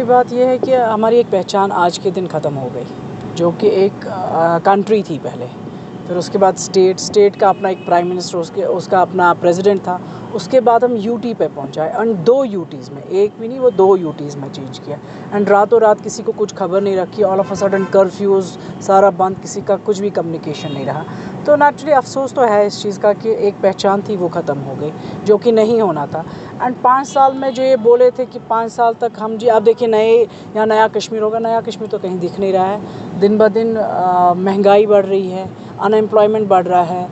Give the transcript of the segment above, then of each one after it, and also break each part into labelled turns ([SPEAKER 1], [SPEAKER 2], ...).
[SPEAKER 1] बड़ी बात यह है कि हमारी एक पहचान आज के दिन ख़त्म हो गई, जो कि एक कंट्री थी पहले, फिर उसके बाद स्टेट का अपना एक प्राइम मिनिस्टर, उसका अपना प्रेसिडेंट था, उसके बाद हम यूटी पे पहुंचाए एंड 2 यूटीज़ में, एक भी नहीं वो 2 यूटीज़ में चेंज किया एंड रातों रात किसी को कुछ खबर नहीं रखी, ऑल ऑफ अ सडन कर्फ्यूज़ सारा बंद, किसी का कुछ भी कम्युनिकेशन नहीं रहा। तो नेचुरली अफसोस तो है इस चीज़ का कि एक पहचान थी वो ख़त्म हो गई, जो कि नहीं होना था। एंड 5 साल में जो ये बोले थे कि 5 साल तक हम जी, आप देखिए यहाँ नया कश्मीर होगा, नया कश्मीर तो कहीं दिख नहीं रहा है। दिन ब दिन महंगाई बढ़ रही है, अनएम्प्लॉयमेंट बढ़ रहा है,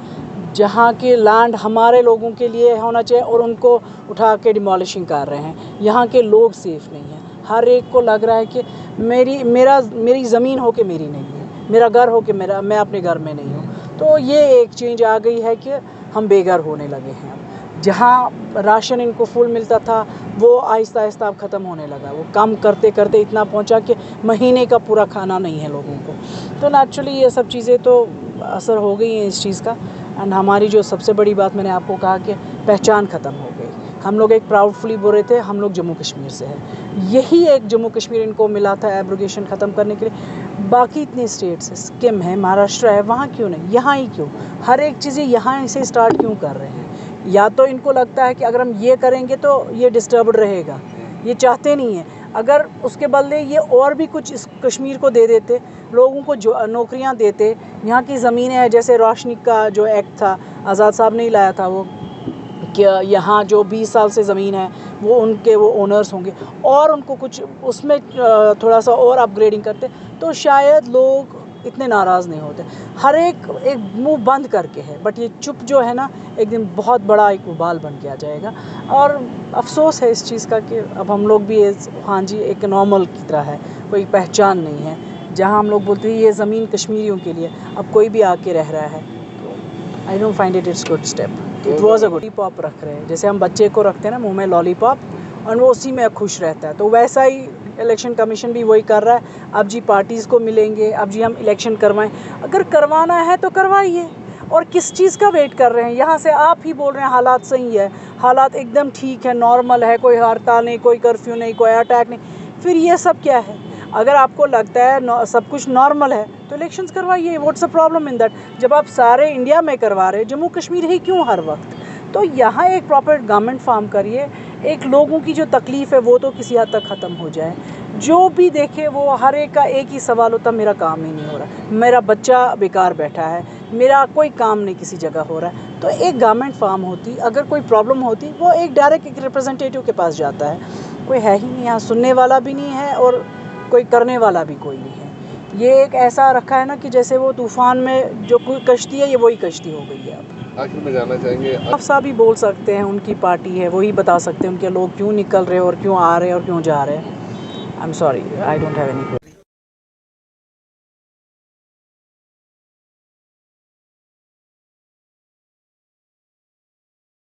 [SPEAKER 1] जहाँ के लैंड हमारे लोगों के लिए होना चाहिए और उनको उठा के डिमोलिशिंग कर रहे हैं। यहाँ के लोग सेफ़ नहीं हैं, हर एक को लग रहा है कि मेरी ज़मीन हो के मेरी नहीं है, मेरा घर हो के मैं अपने घर में नहीं हूँ। तो ये एक चेंज आ गई है कि हम बेघर होने लगे हैं। जहाँ राशन इनको फुल मिलता था वो आहिस्ता आहिस्ता अब ख़त्म होने लगा, वो कम करते करते इतना पहुँचा कि महीने का पूरा खाना नहीं है लोगों को। तो नेचुरली ये सब चीज़ें तो असर हो गई हैं इस चीज़ का। एंड हमारी जो सबसे बड़ी बात मैंने आपको कहा कि पहचान ख़त्म हो गई। हम लोग एक प्राउडफुली बोल रहे थे हम लोग जम्मू कश्मीर से हैं, यही एक जम्मू कश्मीर इनको मिला था एब्रोगेशन ख़त्म करने के लिए। बाकी इतने स्टेट्स है, सिक्किम है, महाराष्ट्र है, वहाँ क्यों नहीं, यहाँ ही क्यों? हर एक चीज़ें यहाँ से स्टार्ट क्यों कर रहे हैं? या तो इनको लगता है कि अगर हम ये करेंगे तो ये डिस्टर्ब्ड रहेगा, ये चाहते नहीं हैं। अगर उसके बदले ये और भी कुछ इस कश्मीर को दे देते, लोगों को जो नौकरियां देते, यहाँ की ज़मीनें हैं, जैसे रोशनी का जो एक्ट था, आज़ाद साहब ने ही लाया था वो, कि यहाँ जो 20 साल से ज़मीन है वो ओनर्स होंगे, और उनको कुछ उसमें थोड़ा सा और अपग्रेडिंग करते तो शायद लोग इतने नाराज़ नहीं होते। हर एक मुंह बंद करके है, बट ये चुप जो है ना, एक दिन बहुत बड़ा एक उबाल बन के आ जाएगा। और अफसोस है इस चीज़ का कि अब हम लोग भी हाँ जी एक नॉर्मल की तरह है, कोई पहचान नहीं है। जहाँ हम लोग बोलते हैं ये ज़मीन कश्मीरियों के लिए, अब कोई भी आके रह रहा है, तो I don't find its good step. It was a good lollipop रख रहे हैं, जैसे हम बच्चे को रखते हैं ना मुंह में लॉलीपॉप, और वो उसी में खुश रहता है, तो वैसा ही इलेक्शन कमीशन भी वही कर रहा है। अब जी पार्टीज़ को मिलेंगे, अब जी हम इलेक्शन करवाएं, अगर करवाना है तो करवाइए, और किस चीज़ का वेट कर रहे हैं? यहाँ से आप ही बोल रहे हैं हालात सही है, हालात एकदम ठीक है, नॉर्मल है, कोई हड़ताल नहीं, कोई कर्फ्यू नहीं, कोई अटैक नहीं, फिर ये सब क्या है? अगर आपको लगता है सब कुछ नॉर्मल है तो इलेक्शंस करवाइए, what's the problem in that? जब आप सारे इंडिया में करवा रहे, जम्मू कश्मीर ही क्यों हर वक्त? तो यहाँ एक प्रॉपर गवर्नमेंट फॉर्म करिए, एक लोगों की जो तकलीफ़ है वो तो किसी हद तक ख़त्म हो जाए। जो भी देखे वो हर एक का एक ही सवाल होता, मेरा काम ही नहीं हो रहा, मेरा बच्चा बेकार बैठा है, मेरा कोई काम नहीं किसी जगह हो रहा है। तो एक गवर्नमेंट फॉर्म होती, अगर कोई प्रॉब्लम होती, वो एक डायरेक्ट एक रिप्रेजेंटेटिव के पास जाता है। कोई है ही नहीं यहाँ, सुनने वाला भी नहीं है और कोई करने वाला भी कोई नहीं है। ये एक ऐसा रखा है ना कि जैसे वो तूफ़ान में जो कोई कश्ती है, ये वही कश्ती हो गई है। अब
[SPEAKER 2] आखिर में जानना चाहेंगे,
[SPEAKER 1] आप साहब ही बोल सकते हैं, उनकी पार्टी है, वही बता सकते हैं उनके लोग क्यों निकल रहे हैं और क्यों आ रहे हैं और क्यों जा रहे हैं। I am sorry, I don't have any